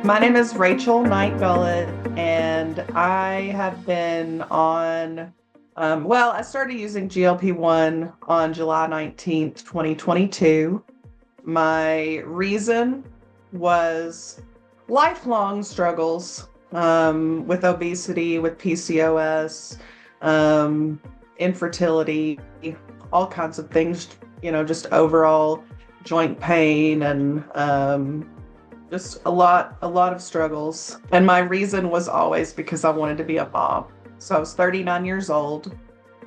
My name is Rachael Knight Gullette, and I have been on, I started using GLP-1 on July 19th, 2022. My reason was lifelong struggles with obesity, with PCOS, infertility, all kinds of things, just overall joint pain and just a lot of struggles. And my reason was always because I wanted to be a mom. So I was 39 years old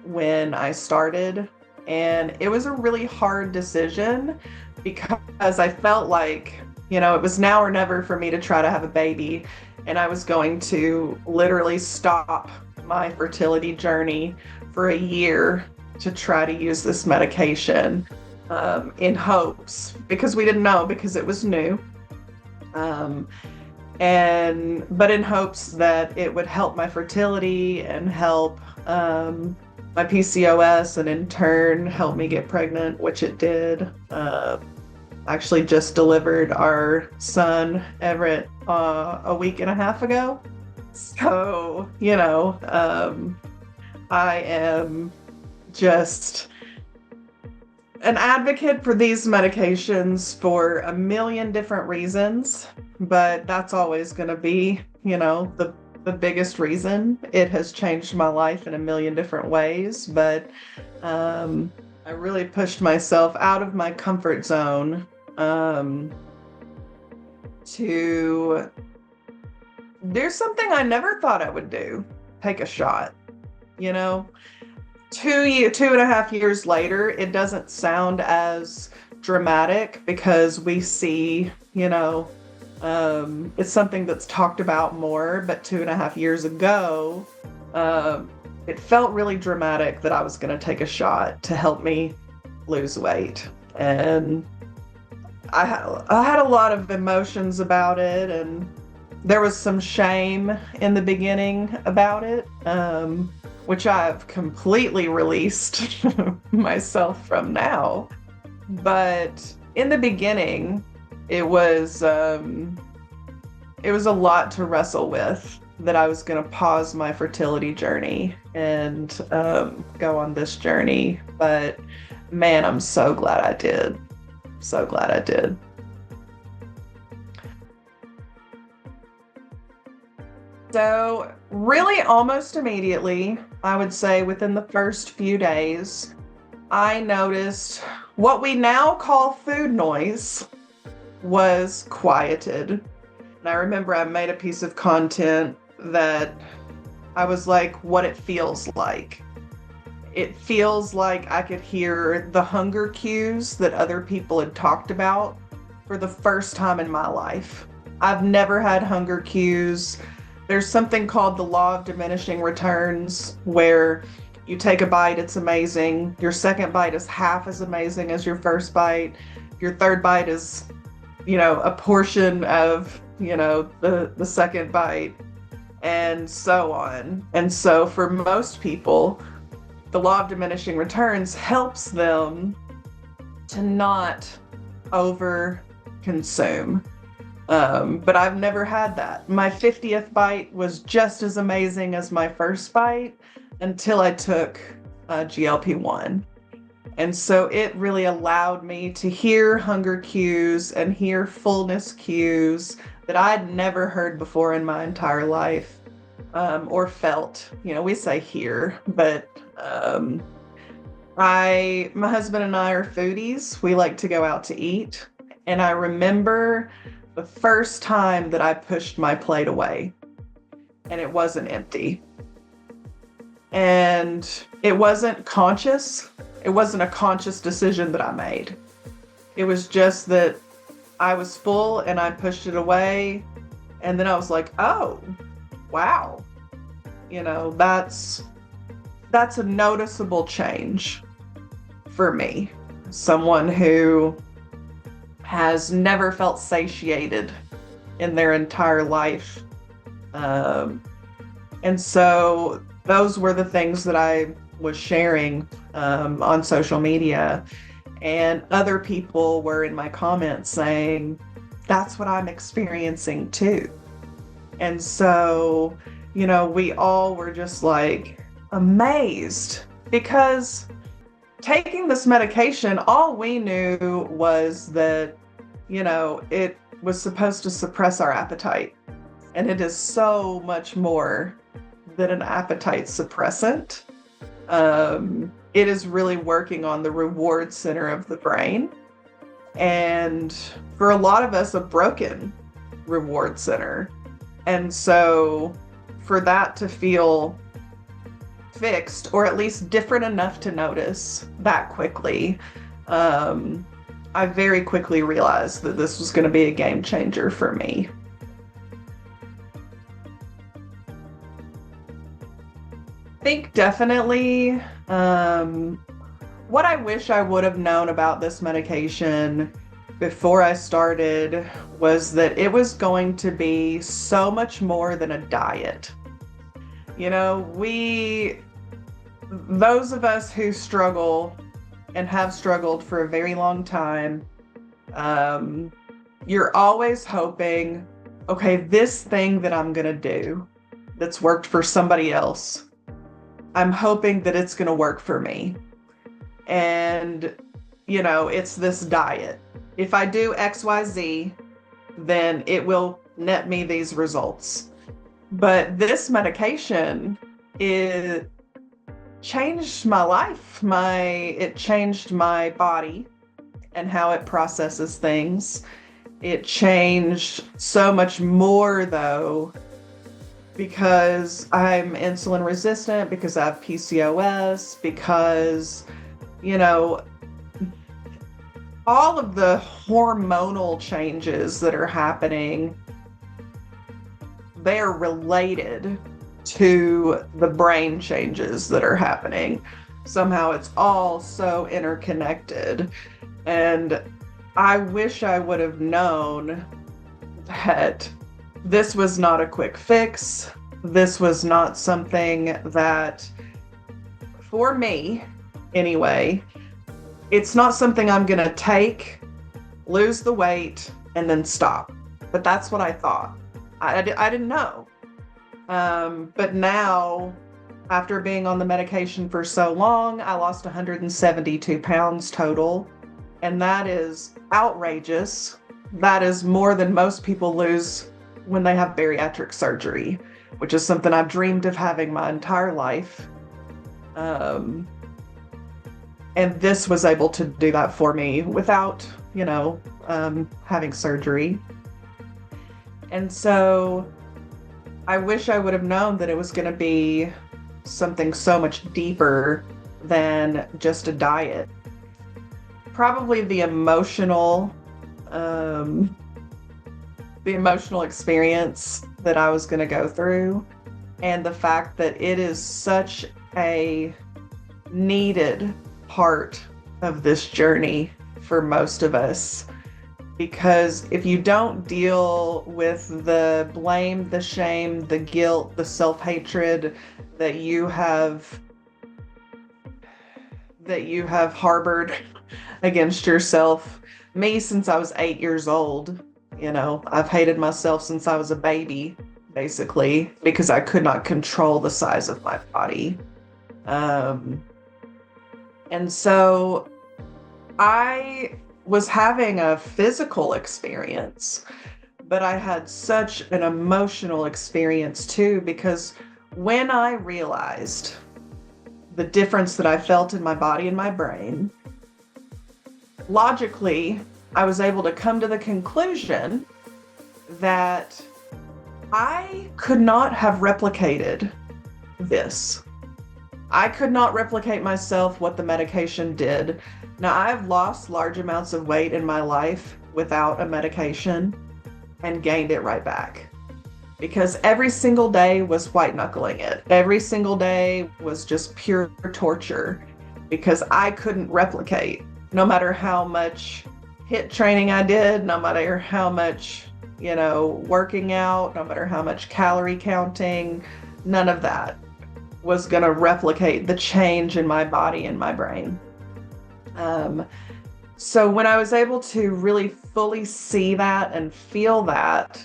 when I started, and it was a really hard decision because I felt like, it was now or never for me to try to have a baby, and I was going to literally stop my fertility journey for a year to try to use this medication in hopes, because we didn't know, because it was new. But in hopes that it would help my fertility and help my PCOS, and in turn help me get pregnant, which it did. Actually just delivered our son Everett a week and a half ago. So, I am just an advocate for these medications for a million different reasons, but that's always going to be, the biggest reason. It has changed my life in a million different ways, but I really pushed myself out of my comfort zone to do something I never thought I would do: take a shot. 2.5 years later, it doesn't sound as dramatic because we see, it's something that's talked about more. But 2.5 years ago, it felt really dramatic that I was going to take a shot to help me lose weight. And I had a lot of emotions about it, and there was some shame in the beginning about it, which I've completely released myself from now. But in the beginning, it was a lot to wrestle with, that I was going to pause my fertility journey and go on this journey. But man, I'm so glad I did. So glad I did. So really almost immediately, I would say within the first few days, I noticed what we now call food noise was quieted. And I remember I made a piece of content that I was like, what it feels like. It feels like I could hear the hunger cues that other people had talked about for the first time in my life. I've never had hunger cues. There's something called the law of diminishing returns, where you take a bite, it's amazing. Your second bite is half as amazing as your first bite. Your third bite is, a portion of, the second bite, and so on. And so for most people, the law of diminishing returns helps them to not over consume. But I've never had that. My 50th bite was just as amazing as my first bite until I took GLP-1. And so it really allowed me to hear hunger cues and hear fullness cues that I'd never heard before in my entire life, or felt. We say hear, but my husband and I are foodies. We like to go out to eat. And I remember the first time that I pushed my plate away and it wasn't empty. And it wasn't conscious. It wasn't a conscious decision that I made. It was just that I was full and I pushed it away. And then I was like, oh, wow. That's a noticeable change for me. Someone who has never felt satiated in their entire life. And so those were the things that I was sharing on social media. And other people were in my comments saying, that's what I'm experiencing too. And so, we all were just like amazed because taking this medication, all we knew was that, it was supposed to suppress our appetite. And it is so much more than an appetite suppressant. It is really working on the reward center of the brain. And for a lot of us, a broken reward center. And so for that to feel fixed, or at least different enough to notice that quickly, I very quickly realized that this was going to be a game changer for me. I think definitely what I wish I would have known about this medication before I started was that it was going to be so much more than a diet. Those of us who struggle and have struggled for a very long time, you're always hoping, okay, this thing that I'm going to do that's worked for somebody else, I'm hoping that it's going to work for me. And, it's this diet. If I do XYZ, then it will net me these results. But this medication, it changed my life. It changed my body and how it processes things. It changed so much more, though, because I'm insulin resistant, because I have PCOS, because, all of the hormonal changes that are happening, they're related to the brain changes that are happening. Somehow it's all so interconnected. And I wish I would have known that this was not a quick fix. This was not something that, for me anyway, it's not something I'm going to take, lose the weight, and then stop. But that's what I thought. I didn't know. But now, after being on the medication for so long, I lost 172 pounds total. And that is outrageous. That is more than most people lose when they have bariatric surgery, which is something I've dreamed of having my entire life. And this was able to do that for me without, having surgery. And so I wish I would have known that it was going to be something so much deeper than just a diet. Probably the emotional experience that I was going to go through, and the fact that it is such a needed part of this journey for most of us. Because if you don't deal with the blame, the shame, the guilt, the self-hatred that you have harbored against yourself, me since I was 8 years old, I've hated myself since I was a baby, basically, because I could not control the size of my body. And so I was having a physical experience, but I had such an emotional experience too, because when I realized the difference that I felt in my body and my brain, logically, I was able to come to the conclusion that I could not have replicated this. I could not replicate myself what the medication did. Now, I've lost large amounts of weight in my life without a medication and gained it right back. Because every single day was white knuckling it. Every single day was just pure torture because I couldn't replicate. No matter how much HIIT training I did, no matter how much, working out, no matter how much calorie counting, none of that was going to replicate the change in my body and my brain. So when I was able to really fully see that and feel that,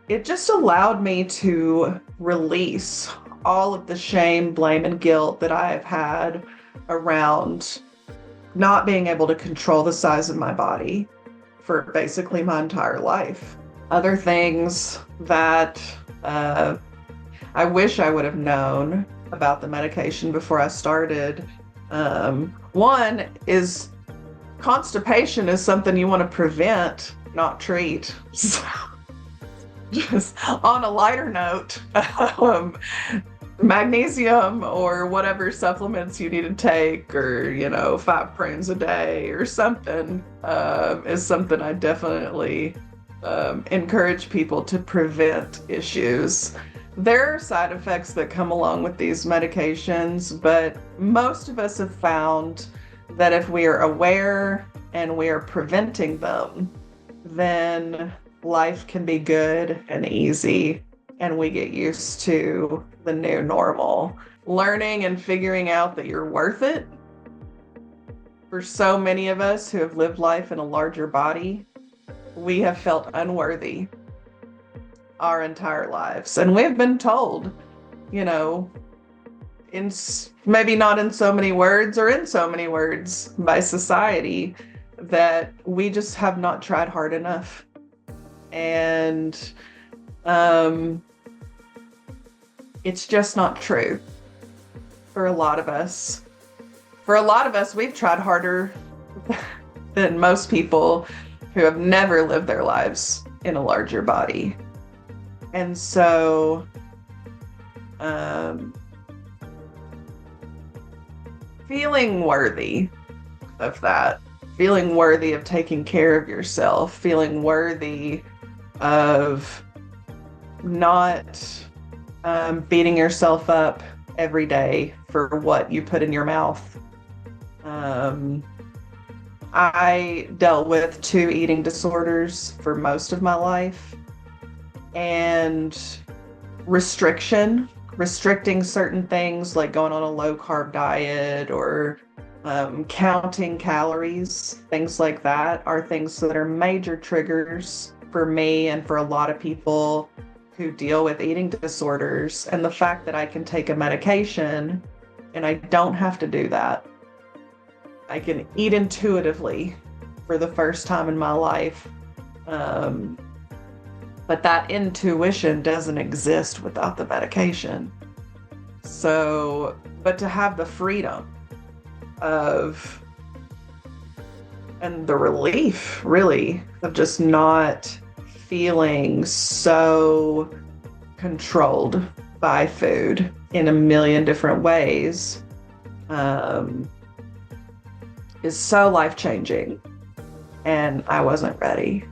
it just allowed me to release all of the shame, blame, and guilt that I've had around not being able to control the size of my body for basically my entire life. Other things that I wish I would have known about the medication before I started. One is constipation is something you want to prevent, not treat. So, just on a lighter note, magnesium or whatever supplements you need to take, or 5 prunes a day or something, is something I definitely encourage people to prevent issues. There are side effects that come along with these medications, but most of us have found that if we are aware and we are preventing them, then life can be good and easy, and we get used to the new normal. Learning and figuring out that you're worth it. For so many of us who have lived life in a larger body, we have felt unworthy our entire lives. And we've been told, in maybe not in so many words or in so many words by society, that we just have not tried hard enough. And it's just not true for a lot of us. For a lot of us, we've tried harder than most people who have never lived their lives in a larger body. And so, feeling worthy of that, feeling worthy of taking care of yourself, feeling worthy of not beating yourself up every day for what you put in your mouth. I dealt with 2 eating disorders for most of my life, and restricting certain things like going on a low carb diet or counting calories, things like that are things that are major triggers for me and for a lot of people who deal with eating disorders. And the fact that I can take a medication and I don't have to do that. I can eat intuitively for the first time in my life. But that intuition doesn't exist without the medication. So, but to have the freedom of, and the relief really, of just not feeling so controlled by food in a million different ways, is so life-changing, and I wasn't ready.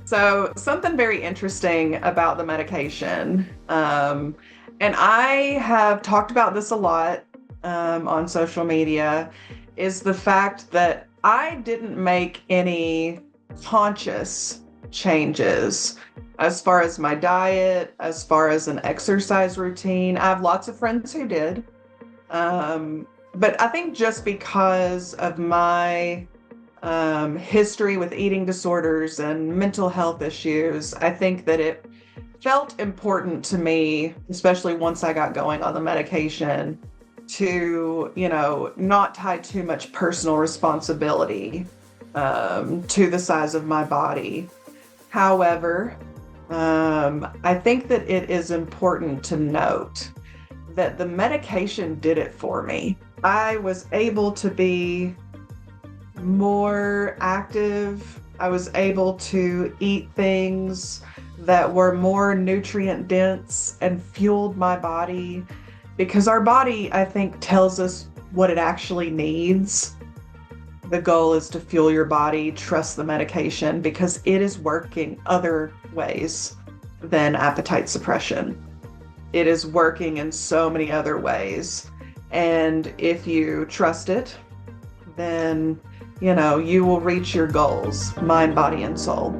So something very interesting about the medication, and I have talked about this a lot on social media, is the fact that I didn't make any conscious changes as far as my diet, as far as an exercise routine. I have lots of friends who did, but I think just because of my history with eating disorders and mental health issues, I think that it felt important to me, especially once I got going on the medication, to, not tie too much personal responsibility to the size of my body. However, I think that it is important to note that the medication did it for me. I was able to be more active. I was able to eat things that were more nutrient dense and fueled my body, because our body, I think, tells us what it actually needs. The goal is to fuel your body, trust the medication, because it is working other ways than appetite suppression. It is working in so many other ways. And if you trust it, then, you will reach your goals, mind, body, and soul.